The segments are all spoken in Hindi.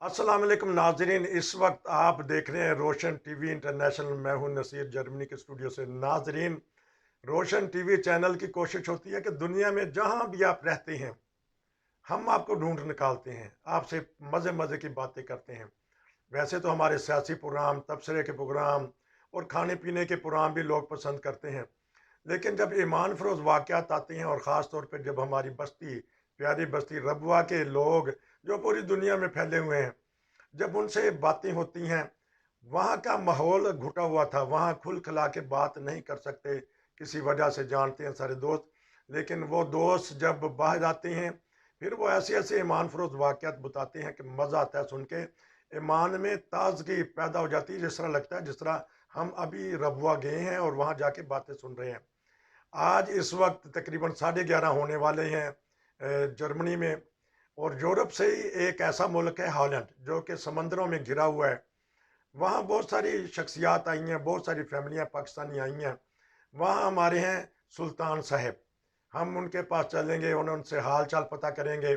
अस्सलाम वालेकुम नाजरीन। इस वक्त आप देख रहे हैं रोशन टीवी इंटरनेशनल। मैं हूं नसीर, जर्मनी के स्टूडियो से। नाजरीन, रोशन टीवी चैनल की कोशिश होती है कि दुनिया में जहां भी आप रहते हैं हम आपको ढूंढ निकालते हैं, आपसे मज़े मज़े की बातें करते हैं। वैसे तो हमारे सियासी प्रोग्राम, तबसरे के प्रोग्राम और खाने पीने के प्रोग्राम भी लोग पसंद करते हैं, लेकिन जब ईमान फरोज वाक़यात आते हैं और ख़ास तौर पर जब हमारी बस्ती, प्यारी बस्ती रबवा के लोग जो पूरी दुनिया में फैले हुए हैं, जब उनसे बातें होती हैं, वहाँ का माहौल घुटा हुआ था। वहाँ खुल खिला के बात नहीं कर सकते, किसी वजह से जानते हैं सारे दोस्त। लेकिन वो दोस्त जब बाहर आते हैं, फिर वो ऐसे ऐसे ईमान फरोज वाक़यात बताते हैं कि मज़ा आता है सुन के। ईमान में ताजगी पैदा हो जाती है, जिस तरह लगता है जिस तरह हम अभी रबुआ गए हैं और वहाँ जाके बातें सुन रहे हैं। आज इस वक्त तकरीबन 11:30 होने वाले हैं जर्मनी में। और यूरोप से ही एक ऐसा मुल्क है हॉलैंड, जो कि समंदरों में घिरा हुआ है। वहाँ बहुत सारी शख्सियात आई हैं, बहुत सारी फैमिलियाँ पाकिस्तानी आई हैं। वहाँ हमारे हैं सुल्तान साहब। हम उनके पास चलेंगे, उनसे हाल चाल पता करेंगे।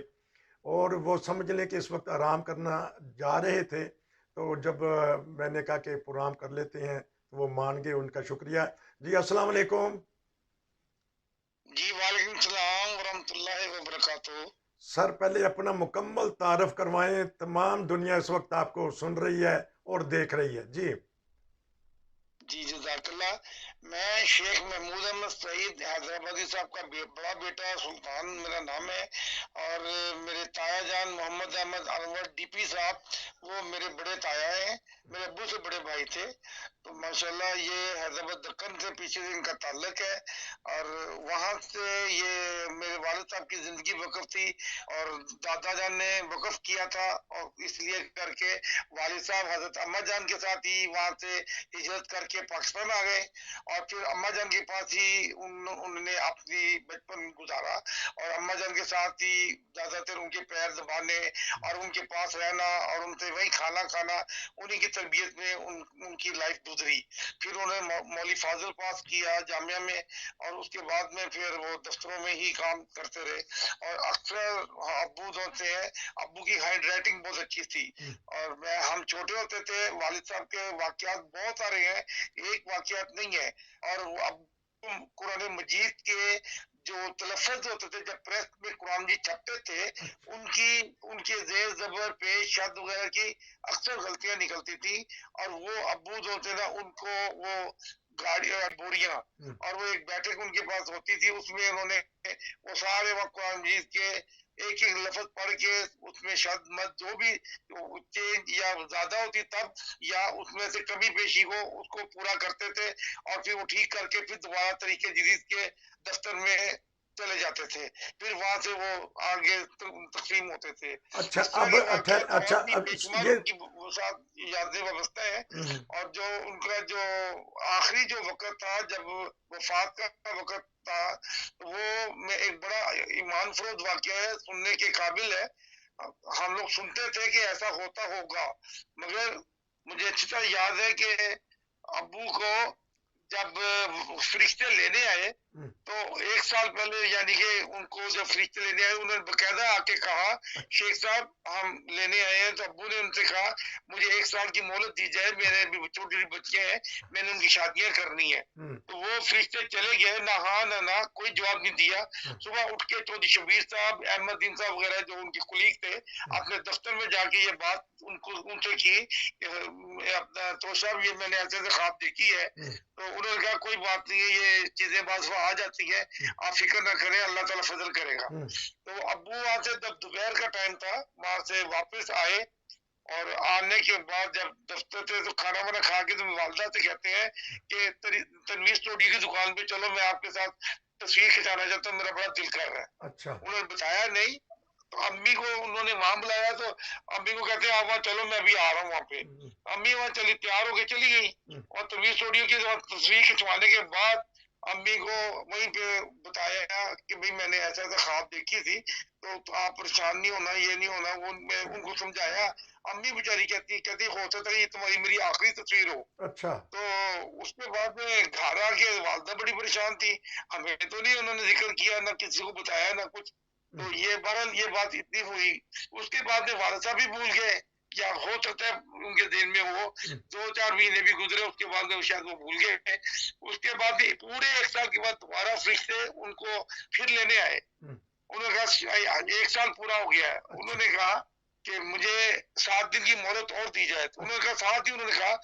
और वो समझ लें कि इस वक्त आराम करना जा रहे थे, तो जब मैंने कहा कि प्रोग्राम कर लेते हैं, तो वो मान गए। उनका शुक्रिया जी। अस्सलाम वालेकुम जी वालेकुम सलाम वरहमतुल्लाहि वबरकातुहू। सर। पहले अपना मुकम्मल तारफ करवाएं, तमाम दुनिया इस वक्त आपको सुन रही है और देख रही है जी। जी जज़ाकल्लाह। मैं शेख महमूद अहमद सईद हैदराबादी साहब का बड़ा बेटा सुल्तान मेरा नाम है। और मेरे ताया जान मोहम्मद अहमद अनवर डीपी साहब, वो मेरे बड़े ताया हैं, मेरे अब्बू से बड़े भाई थे। तो माशाल्लाह ये हैदराबाद दक्कन से पीछे से इनका ताल्लुक है। और वहाँ से ये मेरे वालिद साहब की जिंदगी वक्फ थी और दादा जान ने वक्फ किया था, और इसलिए करके वालिद साहब हजरत अम्मा जान के साथ ही वहाँ से हिजरत करके पाकिस्तान आ गए। और फिर अम्मा जान के पास ही उन्होंने अपनी बचपन गुजारा, और अम्मा जान के साथ ही ज्यादातर उनके पैर दबाने और उनके पास रहना और उनसे वही खाना खाना, उन्हीं की तरबियत में उनकी लाइफ गुजरी। फिर उन्होंने मौली फाजिल पास किया जामिया में, और उसके बाद में फिर वो दफ्तरों में ही काम करते रहे। और अक्सर अब्बू जो थे, अब्बू की हैंड राइटिंग बहुत अच्छी थी। और मैं हम छोटे होते थे, वालिद साहब के वाकयात बहुत सारे हैं, एक वाकयात नहीं है। और अब कुरान मजीद के जो तलफ़्फ़ुज़ होते थे जब प्रेस में कुरान मजीद छपते थे, उनकी उनके ज़ेर ज़बर पेश शब्द वगैरह की अक्सर गलतियां निकलती थी। और वो अब्बू जो थे ना, उनको वो गाड़ियां बोरियां, और वो एक बैठक उनके पास होती थी, उसमें उन्होंने वो सारे वक्त कुरान मजीद के एक एक लफ्ज पढ़ के उसमें शब्द मत जो भी चेंज या ज्यादा होती तब, या उसमें से कमी पेशी हो उसको पूरा करते थे। और फिर वो ठीक करके फिर दोबारा तरीके जदीद के दफ्तर में चले जाते थे। फिर वहां से वो आगे तकसीम होते थे। अच्छा, इस तरह अब के अच्छा वाकयात अच्छा, और भी अब बेशुमार ये उनकी वो साथ यादें वाबस्ता है। हम्म, और जो उनका जो आखिरी जो वक्त था जब वफात का वक्त था, वो में एक बड़ा ईमान फरोज वाकया है, सुनने के काबिल है। हम लोग सुनते थे कि ऐसा होता होगा, मगर मुझे अच्छी तरह याद है कि अब्बू को जब फरिश्ते लेने आए, हम्म, तो एक साल पहले, यानी कि उनको जब फरिश्ते लेने आए, उन्होंने बकायदा आके कहा, शेख साहब हम लेने आए हैं। तो अब्बू ने उनसे कहा, मुझे एक साल की मोहलत दी जाए, मेरे भी छोटी छोटी बच्चे हैं, मैंने उनकी शादियां करनी है। हम्म, तो वो फरिश्ते चले गए, ना हाँ ना ना, कोई जवाब नहीं दिया। हम्म, सुबह उठ के चौधरी शबीर साहब, अहमदीन साहब वगैरह जो उनके कुलीग थे, हम्म, अपने दफ्तर में जाके ये बात उनको उनसे की कि अपना तो साहब ये मैंने ऐसे ऐसे ख्वाब देखी है। हम्म, तो उन्होंने कहा कोई बात नहीं है, ये चीजें बाज आ जाती है, आप फिक्र ना करें, अल्लाह ताला फजल करेगा। हम्म, तो अब्बू वहां से जब दोपहर का टाइम था, वहां से वापस आए, और आने के बाद जब दफ्तर से तो खाना वाना खा के तो वालदा से कहते हैं कि तनवीर स्टूडियो की दुकान पे चलो, मैं आपके साथ तस्वीर खिंचाना चाहता हूँ, मेरा बड़ा दिल कर रहा है। अच्छा, उन्होंने बताया नहीं, तो अम्मी को उन्होंने वहां बुलाया, तो अम्मी को कहते हैं आप वहां चलो, मैं अभी आ रहा हूँ वहां पे। हम्म, अम्मी वहां चली, तैयार होके चली गई। हम्म, और तनवीर स्टूडियो की तस्वीर खिंचवाने के बाद अम्मी को वहीं पे बताया कि भाई मैंने ऐसा ऐसा ख्वाब देखी थी, तो आप परेशान नहीं होना, ये नहीं होना, वो मैं उनको समझाया। अम्मी बेचारी कहती कहती हो सकता है ये तुम्हारी मेरी आखिरी तस्वीर हो। अच्छा, तो उसके बाद में घर आके वालदा बड़ी परेशान थी, हमें तो नहीं उन्होंने जिक्र किया, ना किसी को बताया, ना कुछ। हम्म, तो ये बहरहाल ये बात इतनी हुई। उसके बाद में वालिद साहब भी भूल गए या हो सकता है उनके दिन में वो 2-4 महीने भी गुजरे, उसके बाद में शायद वो भूल गए। उसके बाद भी पूरे 1 साल के बाद दोबारा फिर से उनको फिर लेने आए। उन्होंने कहा 1 साल पूरा हो गया है। अच्छा। उन्होंने कहा कि मुझे 7 दिन की मोहलत और दी जाए। तो उन्होंने कहा 7 ही, उन्होंने कहा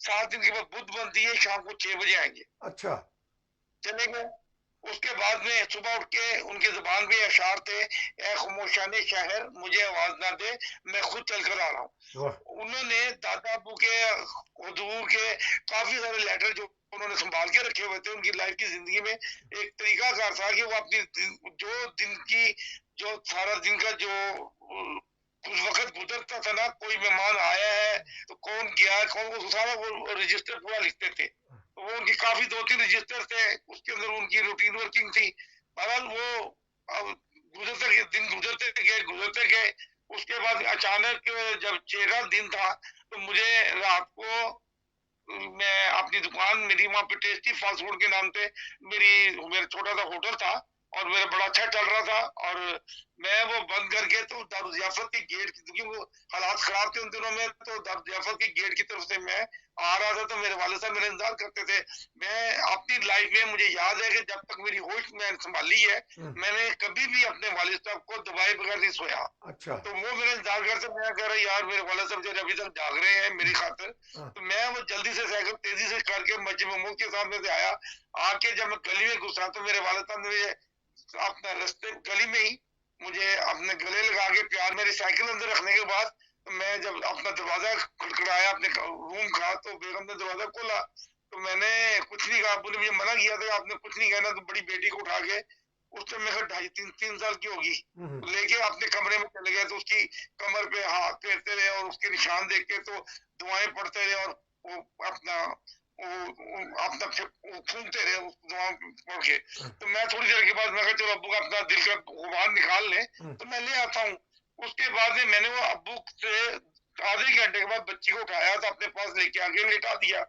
7 दिन के बाद बुध बनती है, शाम को 6 बजे आएँगे। अच्छा। चले गए। उसके बाद में सुबह उठ के उनकी ज़ुबान पे अशआर थे, "ऐ ख़मोशाने शहर मुझे आवाज़ ना दे, मैं खुद चल कर आ रहा हूँ।" वाह! उन्होंने दादा अबू के, हुजूर के काफ़ी सारे लेटर जो उन्होंने सँभाल के रखे हुए थे, उनकी लाइफ़ की ज़िंदगी में एक तरीक़ाकार था कि वो अपनी दिन की, जो सारा दिन का जो कुछ वक़्त गुज़रता था ना, कोई मेहमान आया है, तो कौन गया है, कौन, वो सारा वो रजिस्टर पूरा लिखते थे। तो वो उनकी काफ़ी 2-3 रजिस्टर थे, उसके अंदर उनकी रूटीन वर्किंग थी। बहरहाल वो अब गुज़रते गए। उसके बाद अचानक जब 13 दिन था, तो मुझे रात को मैं अपनी दुकान, मेरी वहाँ पे टेस्टी फास्ट फूड के नाम पे मेरा छोटा सा होटल था, और मेरा बड़ा अच्छा चल रहा था, और मैं वो बंद करके तो दारुल-ज़ियाफ़त के गेट की, क्योंकि वो हालात खराब थे उन दिनों में, तो दारुल-ज़ियाफ़त के गेट की तरफ से मैं आ रहा था, तो मेरे वालिद साहब मेरा इंतज़ार करते थे। मैं अपनी लाइफ़ में, मुझे याद है कि जब तक मेरी होश मैंने सँभाली है, मैंने कभी भी अपने वालिद साहब को दबाए बगैर नहीं सोया। अच्छा। तो वो मेरा इंतज़ार करते, मैं कह रहा यार मेरे वालिद साहब जो अभी तक जाग रहे हैं मेरी खातिर। हाँ। तो मैं वो जल्दी से साइकिल तेज़ी से करके मस्जिद ममूद के सामने से आया। आके जब मैं गली में घुसा, तो मेरे वालिद साहब ने मुझे अपना रास्ते गली में ही मुझे अपने गले लगा के प्यार, मेरी साइकिल अंदर रखने के बाद, तो मैं जब अपना दरवाज़ा खटखटाया अपने रूम का, तो बेगम ने दरवाज़ा खोला। तो मैंने कुछ नहीं कहा, आपने मुझे मना किया था, आपने कुछ नहीं कहना, तो बड़ी बेटी को उठा के, उस टाइम मेरे 2.5-3 साल की होगी, तो लेके अपने कमरे में चले गए। तो उसकी कमर पे हाथ फेरते रहे, और उसके निशान देख के तो दुआएं पढ़ते रहे, और वो अपना वो फूंकते रहे उस दुआ पढ़ के। तो मैं थोड़ी देर के बाद मैं कहा चलो अब्बू का अपना दिल का गुबार निकाल लें, तो मैं ले आता हूँ। उसके बाद में मैंने वो अब्बू से आधे घंटे के बाद बच्ची को उठाया, तो अपने पास लेके आके लेटा दिया।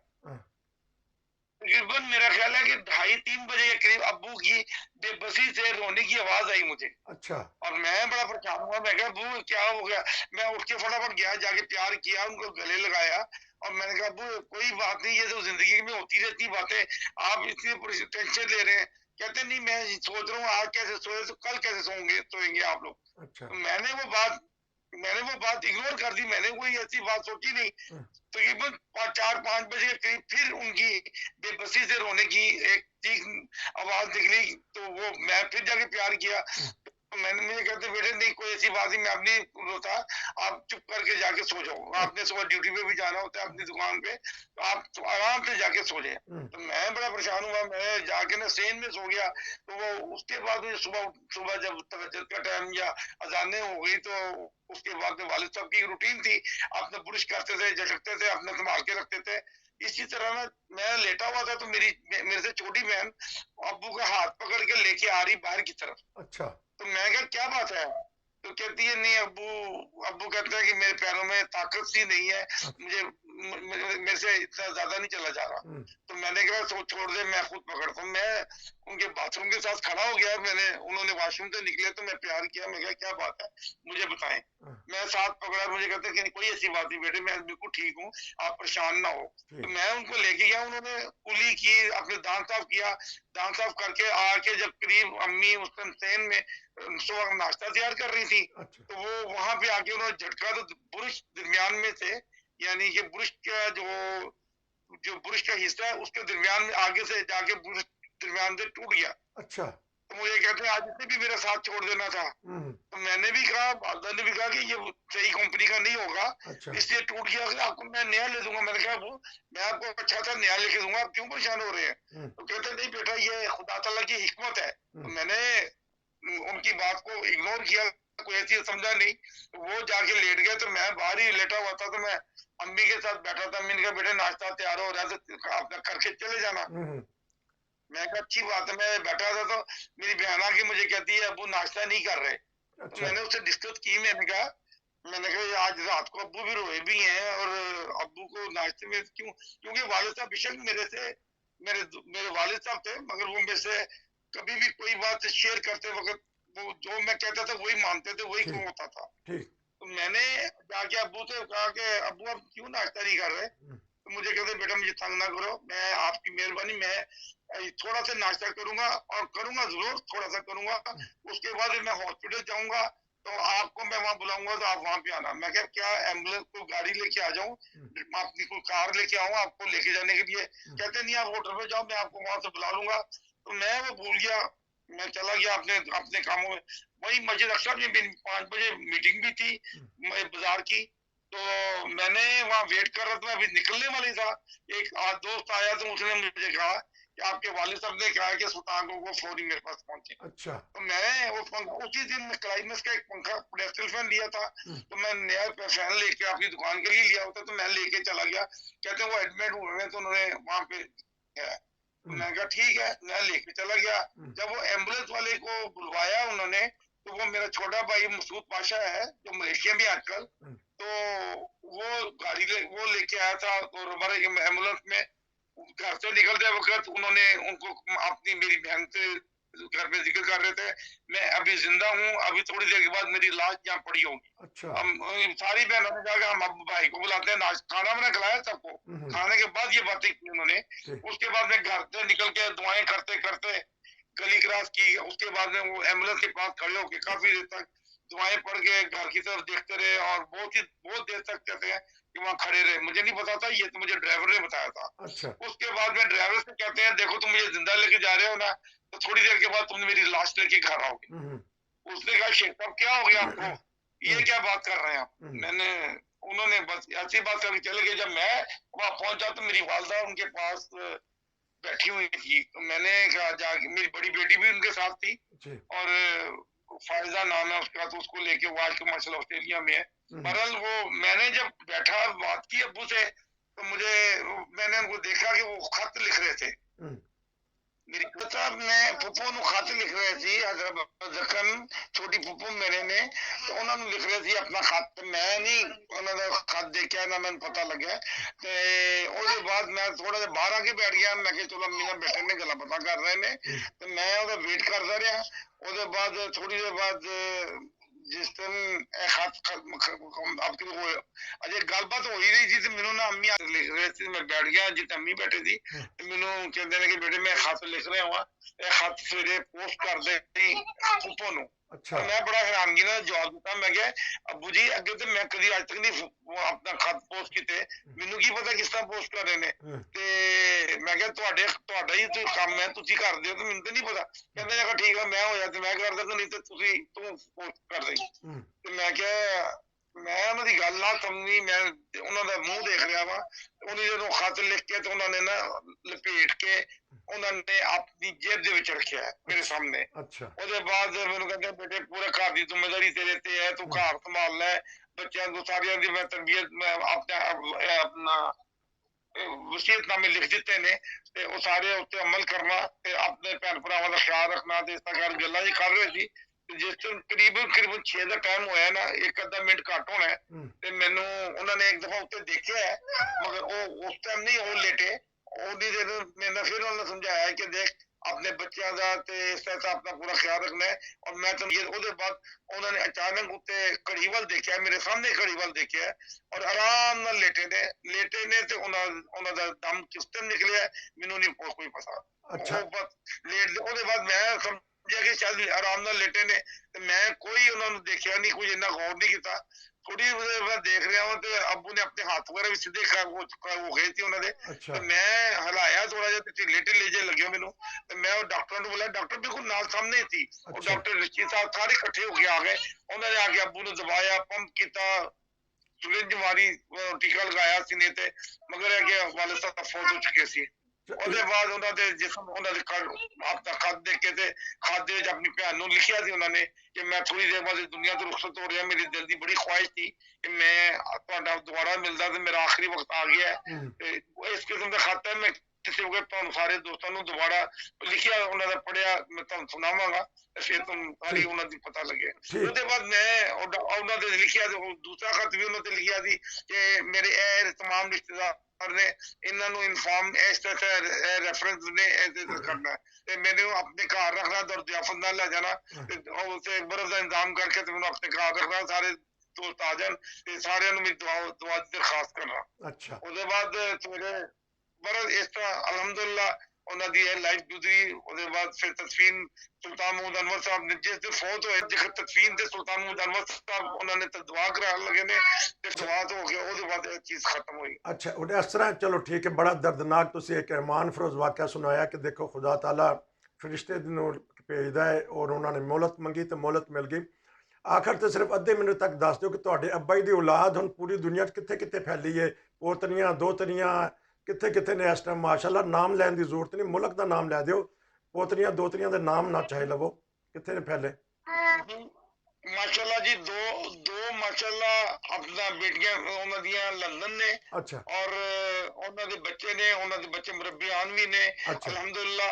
तकरीबन मेरा ख्याल है कि 2:30-3 बजे के करीब अब्बू की बेबसी से रोने की आवाज आई मुझे, अच्छा। और मैं बड़ा परेशान हुआ। मैं कहा अब्बू क्या हो गया? मैं उठ के फटाफट गया, जाके प्यार किया, उनको गले लगाया, और मैंने कहा अब्बू कोई बात नहीं, ये तो जिंदगी में होती रहती बातें, आप इतनी टेंशन ले रहे हैं। कहते नहीं, मैं सोच रहा हूँ आज कैसे सोए तो कल कैसे सोएंगे आप लोग। अच्छा। तो मैंने वो बात इग्नोर कर दी, मैंने कोई ऐसी बात सोची नहीं। तकरीबन 4-5 बजे के करीब फिर उनकी बेबसी से रोने की एक चीख आवाज निकली, तो वो मैं फिर जाके प्यार किया। तो मैंने, मुझे कहते बेटे नहीं कोई ऐसी बात नहीं, मैं अब नहीं रोता, आप चुप करके जाके सो जाओ, आपने सुबह ड्यूटी पे भी जाना होता है अपनी दुकान पे, तो आप तो आराम से जाके सो जाए। तो मैं बड़ा परेशान हुआ, मैं जाके ना सेन में सो गया। तो वो उसके बाद मुझे सुबह सुबह जब तहज्जुद का टाइम या अजानें हो गई, तो उसके बाद में वालिद साहब की रूटीन थी, अपने ब्रश करते थे, झटकते थे, अपने संभाल के रखते थे। इसी तरह ना मैं लेटा हुआ था, तो मेरे से छोटी बहन अब्बू का हाथ पकड़ के लेके आ रही बाहर की तरफ। अच्छा। तो मैं कहा क्या बात है? तो कहती है नहीं अब्बू, अब्बू कहते हैं कि मेरे पैरों में ताकत सी नहीं है, मुझे मेरे से इतना ज्यादा नहीं चला जा रहा। तो मैंने कहा छोड़ दे, मैं खुद पकड़ता हूँ। मैं उनके बाथरूम के साथ खड़ा हो गया, उन्होंने वॉशरूम से निकले, तो मैं प्यार किया, मैं कहा क्या बात है मुझे बताएं। मैं साथ पकड़ा, मुझे कहते हैं कि कोई ऐसी बात नहीं बेटे, मैं बिल्कुल ठीक हूँ, आप परेशान ना हो। तो मैं उनको लेके गया, उन्होंने कुली की, अपने दांत साफ किया, दांत साफ करके आके जब करीब अम्मी उस टाइम सेन में सुबह नाश्ता तैयार कर रही थी, अच्छा। तो वो वहां पे आके उन्होंने झटका, तो बुरुश दरमियान में से, यानी कि बुरुश का जो बुरुश का हिस्सा है उसके दरमियान में आगे से जाके बुरुश दरमियान से टूट गया। अच्छा। तो मुझे कहते हैं आज इसने भी मेरा साथ छोड़ देना था। तो मैंने भी कहा, वालदा ने भी कहा कि ये सही कंपनी का नहीं होगा, अच्छा। इसलिए टूट गया, आपको मैं नया ले दूंगा। मैंने कहा वो मैं आपको अच्छा था नया लेके दूंगा, आप क्यों परेशान हो रहे हैं? तो कहते नहीं बेटा ये खुदा तआला की हिकमत है। तो मैंने उनकी बात को इग्नोर किया, कोई ऐसी समझा नहीं। वो जाके लेट गए, तो मैं बाहर ही लेटा हुआ था, तो मैं अम्मी के साथ बैठा था। मैंने कहा बेटा नाश्ता तैयार हो रहा है, तो आप करके चले जाना। मैं कहा अच्छी बात है। मैं बैठा था, तो मेरी बहन आके मुझे कहती है अब्बू नाश्ता नहीं कर रहे। तो अच्छा। मैंने उससे डिस्कस की, मैंने कहा ये आज रात को अब्बू भी रोए भी हैं, और अब्बू को नाश्ते में क्यों? क्योंकि वालिद साहब बेशक मेरे वालिद साहब थे, मगर वो मेरे से कभी भी कोई बात शेयर करते वक्त वो जो मैं कहता था वही मानते थे, वही ठीक। क्यों होता था। ठीक। तो मैंने जाके अब्बू से कहा कि अब्बू आप क्यों नाश्ता नहीं कर रहे? तो मुझे कहते बेटा मुझे तंग ना करो, मैं आपकी मेहरबानी, मैं थोड़ा सा नाश्ता करूंगा और करूंगा जरूर, थोड़ा सा करूंगा, उसके बाद मैं हॉस्पिटल जाऊंगा तो आपको मैं वहां बुलाऊंगा तो आप वहां पे आना। मैं क्या एम्बुलेंस को गाड़ी लेके आ जाऊं, अपनी कोई कार लेके आऊं आपको लेके जाने के लिए? कहते नहीं आप होटल में जाओ, मैं आपको वहां से बुला लूंगा। तो मैं वो भूल गया, मैं चला गया अपने अपने कामों में। वही मस्जिद अक्सर में मेरी 5 बजे मीटिंग भी थी बाजार की, तो मैंने वहां वेट कर रहा था, अभी निकलने वाली था। एक दोस्त आया तो उसने मुझे कहा कि आपके वालिद साहब ने कहा कि सुल्तान को फौरी मेरे पास पहुंचे। अच्छा। तो मैंने उसी दिन क्लाइमेक्स का एक पंखा पेस्टल फैन लिया था, तो मैं नया फैन लेके अपनी दुकान के लिए लिया होता तो मैं लेके चला गया। कहते हैं वो एडमिट हुए हैं तो उन्होंने वहां पे है। तो मैंने कहा ठीक है, मैं लेके चला गया। जब वो एम्बुलेंस वाले को बुलवाया उन्होंने, तो वो मेरा छोटा भाई मसूद पाशा है जो मलेशिया में आजकल, तो वो गाड़ी वो लेके आया था और हमारे एम्बुलेंस में घर से निकलते वक्त उन्होंने उनको अपनी मेरी बहन से घर पे जिक्र कर रहे थे, मैं अभी जिंदा हूँ, अभी थोड़ी देर के बाद मेरी लाश यहाँ पड़ी होगी। अच्छा। हम सारी बहनों ने कहा कि हम अब भाई को बुलाते हैं, खाना मैंने खिलाया सबको। खाने के बाद ये बातें की उन्होंने। उसके बाद मैं घर से निकल के दुआएं करते करते गली क्रॉस की, उसके बाद में वो एम्बुलेंस के पास खड़े होके काफी देर तक दुआएं पढ़ के घर की तरफ देखते रहे और बहुत देर तक कहते हैं कि वहाँ खड़े रहे। मुझे नहीं पता था, ये तो मुझे ड्राइवर ने बताया था। अच्छा। उसके बाद में ड्राइवर से कहते हैं देखो तुम मुझे जिंदा लेके जा रहे हो ना, तो थोड़ी देर के बाद तुम मेरी लाश लेके घर आओगे। उसने कहा शेख साहब क्या हो गया आपको, ये क्या बात कर रहे हैं आप? मैंने उन्होंने बस ऐसी बात करके चले गए। जब मैं वहां पहुंचा तो मेरी वालदा उनके पास बैठी हुई थी, तो मैंने कहा जाके, मेरी बड़ी बेटी भी उनके साथ थी और फायजा नाम है उसका, तो उसको लेके वो आज के माशाल्लाह ऑस्ट्रेलिया में है। बहरहाल वो मैंने जब बैठा बात की अब्बू से, तो मैंने उनको देखा कि वो खत लिख रहे थे। मेरी साहब ने फुफू ਨੂੰ खत लिख रहे थे हैदराबाद जखन, छोटी फुफू मेरे ने, तो उन्होंने लिख रहे थे अपना खत। मैं नहीं उन्होंने खत देखा ना मैंने पता लगे। ते ਉਹਦੇ बाद मैं थोड़ा ਜਿਹਾ बाहर आके बैठ गया। मैं कि चलो अम्मी ना बेटे ने गला पता कर रहे ने, तो मैं ਉਹਦਾ वेट करता रहा। ਉਹਦੇ बाद थोड़ी देर बाद जिस दिन खत आपके अजय गलबात हो ही रही थी, तो मैनू ना अम्मी लिख रहे थे, मैं बैठ गया जिते अम्मी बैठे थी, मैनू कहते हैं कि बेटे मैं खत लिख रहा हूँ, खत सवेरे पोस्ट कर दे फुफो नू। अच्छा। मैं बड़ा हैरानगी ਨਾਲ जवाब दिता, मैं क्या अब्बू जी अगे तो मैं कभी आज तक नहीं अपना खत पोस्ट किते, मैनू की पता किस तरह पोस्ट कर रहे ने, ते मैं क्या ਤੁਹਾਡਾ ਹੀ तो काम है, ਤੁਸੀਂ ਕਰਦੇ ਹੋ, ਤੇ ਮੈਨੂੰ ਤਾਂ ਨਹੀਂ ਪਤਾ। ਕਹਿੰਦੇ ਅਗਰ ਠੀਕ ਹੈ ਮੈਂ ਹੋਇਆ ਤੇ ਮੈਂ ਕਰ ਦਾਂਗਾ, ਨਹੀਂ ਤੇ ਤੂੰ पोस्ट कर ਦੇ। ਤੇ ਮੈਂ ਕਿਹਾ ਮੈਂ ਉਹਨਾਂ ਦੀ ਗੱਲ ਨਾ ਸਮਝੀ, ਮੈਂ ਉਹਨਾਂ ਦਾ ਮੂੰਹ ਦੇਖ ਰਿਹਾ ਵਾ। ਉਹਨੇ ਜਦੋਂ ਖਤ ਲਿਖ ਕੇ ਤੇ ਉਹਨਾਂ ਨੇ ਨਾ ਲਪੇਟ ਕੇ ਉਹਨਾਂ ਨੇ ਆਪਣੀ ਜੇਬ ਦੇ ਵਿੱਚ ਰੱਖਿਆ ਮੇਰੇ ਸਾਹਮਣੇ। ਉਹਦੇ ਬਾਅਦ ਮੈਨੂੰ ਕਹਿੰਦੇ ਬੇਟੇ ਪੂਰੇ ਘਰ ਦੀ ਜ਼ਿੰਮੇਵਾਰੀ ਤੇਰੇ ਤੇ ਹੈ, ਤੂੰ ਘਰ ਸੰਭਾਲ ਲੈ, ਬੱਚਿਆਂ ਨੂੰ ਸਾਰਿਆਂ ਦੀ ਮੈਂ ਤਰਬੀਅਤ ਮੈਂ ਆਪਣਾ ਵਸੀਅਤਨਾਮੇ ਲਿਖ ਦਿੱਤੇ ਨੇ, ਤੇ ਉਹ ਸਾਰੇ ਉੱਤੇ ਅਮਲ ਕਰਨਾ ਤੇ ਆਪਣੇ ਭੈਣ ਭਰਾਵਾਂ ਦਾ ਖਿਆਲ ਰੱਖਣਾ। ਤੇ ਇਸ ਤਰ੍ਹਾਂ ਗੱਲਾਂ ਜੀ ਕਰ ਰਹੇ ਸੀ। ਜਿਸ ਦਿਨ ਕਰੀਬਨ 6 ਦਾ ਟਾਈਮ ਹੋਇਆ ਨਾ, ਇੱਕ ਅੱਧਾ ਮਿੰਟ ਘੱਟ ਹੋਣਾ, ਤੇ ਮੈਨੂੰ ਉਹਨਾਂ ਨੇ ਇੱਕ ਦਫਾ ਉੱਤੇ ਦੇਖਿਆ, ਮਗਰ ਉਹ ਉਸ ਟਾਈਮ ਨਹੀਂ ਉਹ ਲੇਟੇ। ਉਹਦੀ ਦੇਰ मैंने फिर उन्होंने समझाया कि देख अपने बच्चों का ते इस तरह से अपना पूरा ख्याल रखना है। और मैं तो ये ਉਹਦੇ बाद उन्होंने अचानक उत्ते घड़ी ਵੱਲ देखा, मेरे सामने घड़ी ਵੱਲ देखा और आराम ਨਾਲ लेटे ने ਤੇ ਉਹਨਾਂ ਦਾ ਦਮ ਕਿਸ ਟਾਈਮ ਨਿਕਲਿਆ ਮੈਨੂੰ ਨਹੀਂ कोई पता। अच्छा। ਲੇਟ ਉਹਦੇ ਬਾਅਦ ਮੈਂ ਸਮਝਿਆ ਕਿ ਸ਼ਾਇਦ ਆਰਾਮ ਨਾਲ ਲੇਟੇ ਨੇ, ਤੇ ਮੈਂ ਕੋਈ ਉਹਨਾਂ ਨੂੰ ਦੇਖਿਆ ਨਹੀਂ, ਕੋਈ ਇੰਨਾ ਗੌਰ ਨਹੀਂ ਕੀਤਾ। थोड़ी देर मैं देख रहा हूँ तो अब्बू ने अपने हाथ वगैरह भी सीधे हो गए थे उन्होंने। अच्छा। तो मैं हिलाया थोड़ा जिहा, ढिले ढिले जे लगे मैनू, तो मैं डॉक्टर ने बुलाया, डॉक्टर बिल्कुल नाल सामने थी। और डॉक्टर रिची साहब सारे इकट्ठे होके आ गए, उन्होंने आके अब्बू ने दबाया, पंप किया, सिरिंज मारी, टीका लगाया सीने ते, मगर अगे वाले साहब फौत हो चुके सी। ਉਹਦੇ ਬਾਅਦ ਉਹਨਾਂ ਦੇ ਜਿਸਮ ਉਹਨਾਂ ਦੇ ਆਪਣਾ ਖਤ ਦੇਖ ਕੇ ਤੇ ਖਤ ਦੇ ਵਿੱਚ ਆਪਣੀ ਭੈਣ ਨੂੰ ਲਿਖਿਆ ਸੀ ਉਹਨਾਂ ਨੇ ਕਿ ਮੈਂ ਥੋੜੀ ਦੇਰ ਬਾਅਦ ਦੁਨੀਆ ਤੋਂ ਰੁਖਸਤ ਹੋ ਰਿਹਾ, ਮੇਰੀ ਦਿਲ ਦੀ ਬੜੀ ਖੁਆਇਸ਼ ਸੀ ਕਿ ਮੈਂ ਤੁਹਾਡਾ ਦੁਬਾਰਾ ਮਿਲਦਾ ਤੇ ਮੇਰਾ ਆਖਰੀ ਵਕਤ ਆ ਗਿਆ। ਤੇ ਇਸ ਕਿਸਮ ਦਾ ਖਤ ਹੈ, ਮੈਂ ਕਿਸੇ ਵਕਤ ਤੁਹਾਨੂੰ ਸਾਰੇ ਦੋਸਤਾਂ ਨੂੰ ਦੁਬਾਰਾ ਲਿਖਿਆ ਉਹਨਾਂ ਦਾ ਪੜਿਆ ਮੈਂ ਤੁਹਾਨੂੰ ਸੁਣਾਵਾਂਗਾ, ਤੇ ਫਿਰ ਤੁਹਾਨੂੰ ਸਾਰੀ ਉਹਨਾਂ ਦੀ ਪਤਾ ਲੱਗੇ। ਉਹਦੇ ਬਾਅਦ ਮੈਂ ਉਹਨਾਂ ਦੇ ਲਿਖਿਆ ਤੇ ਦੂਸਰਾ ਖਤ ਵੀ ਉਹਨਾਂ ਤੇ ਲਿਖਿਆ ਸੀ ਕਿ ਮੇਰੇ ਇਹ तमाम ਰਿਸ਼ਤੇਦਾਰ ने इन्हों इन्फॉर्म इस तरह रेफरेंस ने करना है, मैंने अपने घर रखना और जियाफत ना ले जाना, बर्फ का इंतजाम करके तो मैंने अपने घर रखना, सारे ਦੋਸਤ ਆ ਜਾਣ ਤੇ ਸਾਰਿਆਂ ਨੂੰ ਮੇਰੀ ਦੁਆ ਦੀ ਦਰਖਾਸਤ ਕਰਨਾ। अच्छा ਉਹਦੇ ਬਾਅਦ ਸਵੇਰੇ ਬੜਾ ਇਸ ਤਰ੍ਹਾਂ ਅਲਹਮਦੁਲਿਲਾ ਉਹਨਾਂ ਦੀ ਇਹ ਲਾਈਫ ਗੁਜ਼ਰੀ। ਉਹਦੇ ਬਾਅਦ ਫਿਰ ਤਦਫੀਨ ਸੁਲਤਾਨ ਮਹਮੂਦ ਅਨਵਰ ਸਾਹਿਬ ਨੇ ਜਿਸ ਦਿਨ ਫੌਤ ਹੋਏ ਜ਼ਿਕਰ ਤਦਫੀਨ ਤੇ ਸੁਲਤਾਨ ਮਹਮੂਦ ਅਨਵਰ ਸਾਹਿਬ ਉਹਨਾਂ ਨੇ ਤਾਂ ਦੁਆ ਕਰਾਉਣ ਲੱਗੇ ਨੇ ਤੇ ਦੁਆ ਤੋਂ ਹੋ ਗਿਆ। ਉਹਦੇ ਬਾਅਦ ਇਹ ਚੀਜ਼ ਖਤਮ ਹੋਈ। अच्छा उन्हें इस तरह चलो ठीक है, बड़ा दर्दनाक तुसी एक ईमान फरोज वाक़या सुनाया कि देखो खुदा ताला फरिश्ते ਨੂੰ ਭੇਜਦਾ ਹੈ और उन्होंने मोहलत मंगी तो मोहलत मिल गई। आखिर तो सिर्फ अद्धे मिनट तक दस दो कि ਤੁਹਾਡੇ ਅੱਬਾ ਜੀ ਦੀ ਔਲਾਦ ਹੁਣ ਪੂਰੀ ਦੁਨੀਆ 'ਚ ਕਿੱਥੇ ਕਿੱਥੇ ਫੈਲੀ ਹੈ, ਪੋਤਰੀਆਂ ਦੋਤਰੀਆਂ ਕਿੱਥੇ ਕਿੱਥੇ ਨੇ ਇਸ ਟਾਈਮ। ਮਾਸ਼ਾਅੱਲਾ ਨਾਮ ਲੈਣ ਦੀ ਜ਼ਰੂਰਤ ਨਹੀਂ, ਮੁਲਕ ਦਾ ਨਾਮ ਲੈ ਦਿਓ, ਪੋਤਰੀਆਂ ਦੋਤਰੀਆਂ ਦੇ ਨਾਮ ਨਾ ਚਾਹੇ ਲਵੋ, ਕਿੱਥੇ ਨੇ ਫੈਲੇ। ਮਾਸ਼ਾਅੱਲਾ ਜੀ ਦੋ ਮਾਸ਼ਾਅੱਲਾ ਆਪਣਾ ਬੇਟੀਆਂ ਉਹਨਾਂ ਦੀਆਂ ਲੰਦਨ ਨੇ अच्छा ਔਰ ਉਹਨਾਂ ਦੇ ਬੱਚੇ ਨੇ, ਉਹਨਾਂ ਦੇ ਬੱਚੇ ਮੁਰੱਬੀਆਨ ਵੀ ਨੇ अच्छा ਅਲਹਮਦੁਲਿਲਾ।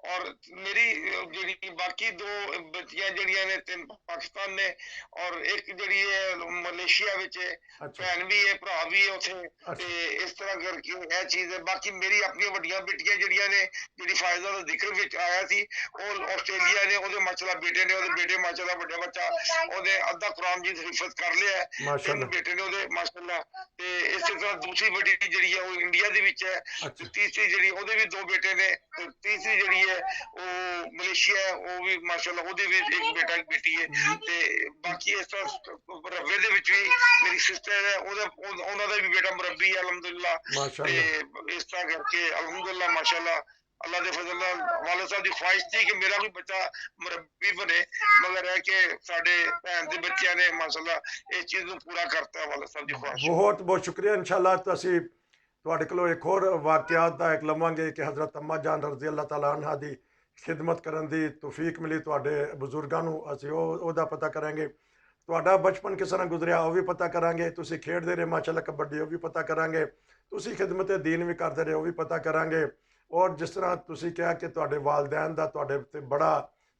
ਔਰ ਮੇਰੀ ਜਿਹੜੀ ਬਾਕੀ ਦੋ ਬੱਚੀਆਂ ਜਿਹੜੀਆਂ ਨੇ ਤਿੰਨ ਪਾਕਿਸਤਾਨ ਨੇ ਔਰ ਇੱਕ ਜਿਹੜੀ ਹੈ ਮਲੇਸ਼ੀਆ ਵਿੱਚ ਹੈ। अच्छा ਭੈਣ ਵੀ ਹੈ ਭਰਾ ਵੀ ਹੈ ਉੱਥੇ। अच्छा ਤੇ ਇਸ ਤਰ੍ਹਾਂ ਕਰਕੇ ਇਹ ਚੀਜ਼ ਹੈ। ਬਾਕੀ ਮੇਰੀ ਆਪਣੀਆਂ ਵੱਡੀਆਂ ਬੇਟੀਆਂ ਜਿਹੜੀਆਂ ਨੇ, ਜਿਹੜੀ ਫਾਇਜ਼ਾ ਦਾ ਜ਼ਿਕਰ ਵਿੱਚ ਆਇਆ ਸੀ, ਉਹ ਆਸਟ੍ਰੇਲੀਆ ਨੇ, ਉਹਦੇ ਮਾਸ਼ਾਅੱਲਾ ਬੇਟੇ ਨੇ, ਉਹਦੇ ਬੇਟੇ ਮਾਸ਼ਾਅੱਲਾ ਵੱਡਾ ਬੱਚਾ ਉਹਨੇ ਅੱਧਾ ਕੁਰਾਨ ਜੀ ਹਿਫਜ਼ ਕਰ ਲਿਆ ਹੈ। ਤਿੰਨ माशाअल्लाह ਬੇਟੇ ਨੇ ਉਹਦੇ ਮਾਸ਼ਾਅੱਲਾ। ਤੇ ਇਸੇ ਤਰ੍ਹਾਂ ਦੂਸਰੀ ਬੇਟੀ ਜਿਹੜੀ ਹੈ ਉਹ ਇੰਡੀਆ ਦੇ ਵਿੱਚ ਹੈ ਤੇ अच्छा ਤੀਸਰੀ ਜਿਹੜੀ ਉਹਦੇ ਵੀ ਦੋ ਬੇਟੇ ਨੇ ਤੇ ਤੀਸਰੀ ਜਿਹੜੀ ਹੈ ਉਹ ਮਲੇਸ਼ੀਆ ਹੈ, ਉਹ ਵੀ ਮਾਸ਼ਾਅੱਲਾ ਉਹਦੇ ਵੀ ਇੱਕ ਬੇਟਾ ਇੱਕ ਬੇਟੀ ਹੈ। ਤੇ ਬਾਕੀ ਇਸ ਤਰ੍ਹਾਂ ਰੱਵੇ ਦੇ ਵਿੱਚ ਵੀ ਮੇਰੀ ਸਿਸਟਰ ਹੈ, ਉਹਨਾਂ ਦਾ ਵੀ ਬੇਟਾ ਮੁਰੱਬੀ ਹੈ ਅਲਹਮਦੁਲਿਲਾ। ਤੇ माशाअल्लाह ਇਸ ਤਰ੍ਹਾਂ ਕਰਕੇ ਅਲਹਮਦੁਲਿਲਾ ਮਾਸ਼ਾਅੱਲਾ ਅੱਲਾਹ ਦੇ ਫਜ਼ਲ ਨਾਲ ਵਾਲਿਦ ਸਾਹਿਬ ਦੀ ख्वाहिश थी कि मेरा भी बच्चा मुरब्बी बने, मगर है कि साडे भैन दे बच्चियां ने माशाअल्लाह इस चीज ਨੂੰ ਪੂਰਾ ਕਰਤਾ ਹੈ ਵਾਲਿਦ ਸਾਹਿਬ ਦੀ ख्वाहिश। बहुत बहुत शुक्रिया। इंशाअल्लाह तो ਅਸੀਂ ਤੁਹਾਡੇ ਕੋਲੋਂ ਇੱਕ ਹੋਰ ਵਾਕਿਆਤ ਦਾ ਇੱਕ ਲਵਾਂਗੇ ਕਿ ਹਜ਼ਰਤ ਅੰਮਾ ਜਾਨ ਰਜ਼ੀ ਅੱਲਾਹ ਤਾਲਾ ਅਨਹਾ ਦੀ ਖਿਦਮਤ ਕਰਨ ਦੀ ਤੌਫੀਕ ਮਿਲੀ ਤੁਹਾਡੇ ਬਜ਼ੁਰਗਾਂ ਨੂੰ, ਅਸੀਂ ਉਹਦਾ ਪਤਾ ਕਰਾਂਗੇ। ਤੁਹਾਡਾ ਬਚਪਨ ਕਿਸ ਤਰ੍ਹਾਂ ਗੁਜ਼ਰਿਆ ਉਹ ਵੀ ਪਤਾ ਕਰਾਂਗੇ। ਤੁਸੀਂ ਖੇਡਦੇ ਰਹੇ ਮਾਸ਼ਾਅੱਲਾ ਕਬੱਡੀ, ਉਹ ਵੀ ਪਤਾ ਕਰਾਂਗੇ। ਤੁਸੀਂ ਖਿਦਮਤ ਦੀਨ ਵੀ ਕਰਦੇ ਰਹੇ, ਉਹ ਵੀ ਪਤਾ ਕਰਾਂਗੇ। ਔਰ ਜਿਸ ਤਰ੍ਹਾਂ ਤੁਸੀਂ ਕਿਹਾ ਕਿ ਤੁਹਾਡੇ ਵਾਲਦੈਨ ਦਾ ਤੁਹਾਡੇ ਉੱਤੇ ਬੜਾ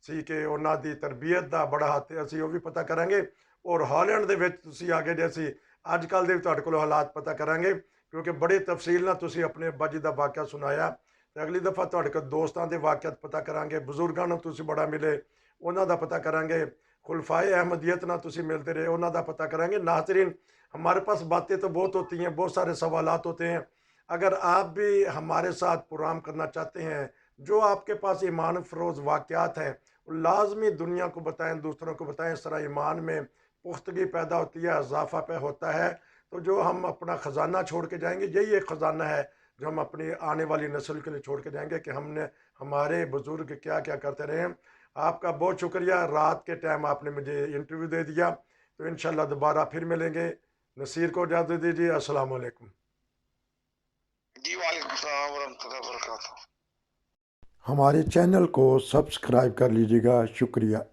ਸੀ ਕਿ ਉਹਨਾਂ ਦੀ ਤਰਬੀਅਤ ਦਾ ਬੜਾ ਹੱਥ, ਅਸੀਂ ਉਹ ਵੀ ਪਤਾ ਕਰਾਂਗੇ। ਔਰ ਹਾਲੈਂਡ ਦੇ ਵਿੱਚ ਤੁਸੀਂ ਆ ਗਏ ਜੇ, ਅਸੀਂ ਅੱਜ ਕੱਲ੍ਹ ਦੇ ਵੀ ਤੁਹਾਡੇ ਕੋਲੋਂ ਹਾਲਾਤ ਪਤਾ ਕਰਾਂਗੇ ਕਿਉਂਕਿ ਬੜੀ ਤਫਸੀਲ ਨਾਲ ਤੁਸੀਂ ਆਪਣੇ ਅੱਬਾ ਜੀ ਦਾ ਵਾਕਿਆ ਸੁਣਾਇਆ। ਤੇ ਅਗਲੀ ਦਫਾ ਤੁਹਾਡੇ ਕੋਲ ਦੋਸਤਾਂ ਦੇ ਵਾਕਿਆਤ ਪਤਾ ਕਰਾਂਗੇ, ਬਜ਼ੁਰਗਾਂ ਨੂੰ ਤੁਸੀਂ ਬੜਾ ਮਿਲੇ ਉਹਨਾਂ ਦਾ ਪਤਾ ਕਰਾਂਗੇ, खुलफाए अहमदियत ना तुसी मिलते रहे उन्हों का पता करांगे। नाज़रीन हमारे पास बातें तो बहुत होती हैं, बहुत सारे सवालात होते हैं। अगर आप भी हमारे साथ प्रोग्राम करना चाहते हैं, जो आपके पास ईमान फरोज़ वाक़यात हैं लाजमी दुनिया को बताएं, दूसरों को बताएं। इस तरह ईमान में पुख्तगी पैदा होती है, इजाफा पे होता है। तो जो हम अपना ख़जाना छोड़ के जाएंगे यही एक ख़जाना है जो हम अपनी आने वाली नस्ल के लिए छोड़ के जाएंगे कि हमने हमारे बुज़ुर्ग क्या क्या करते रहे। आपका बहुत शुक्रिया, रात के टाइम आपने मुझे इंटरव्यू दे दिया। तो इंशाल्लाह दोबारा फिर मिलेंगे। नसीर को इजाज़त दीजिए। अस्सलाम वालेकुम। जी वालेकुम सलाम व रहमतुल्लाहि व बरकातहू। हमारे चैनल को सब्सक्राइब कर लीजिएगा। शुक्रिया।